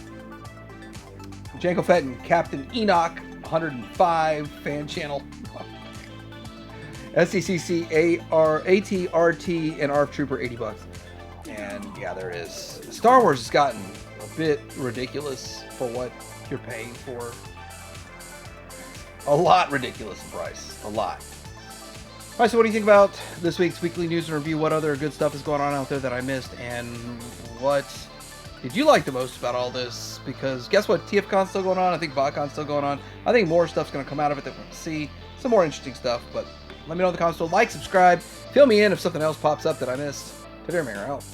Jango Fett and Captain Enoch, 105 fan channel. SCCC, ATRT, and ARF Trooper, $80. And yeah, there it is. Star Wars has gotten a bit ridiculous for what you're paying for. A lot ridiculous in price. A lot. All right, so what do you think about this week's weekly news and review? What other good stuff is going on out there that I missed? And what did you like the most about all this? Because guess what? TFCon's still going on. I think VodCon's still going on. I think more stuff's going to come out of it that we'll see. Some more interesting stuff. But let me know in the comments. So like, subscribe, fill me in if something else pops up that I missed. Tadar Mayor out.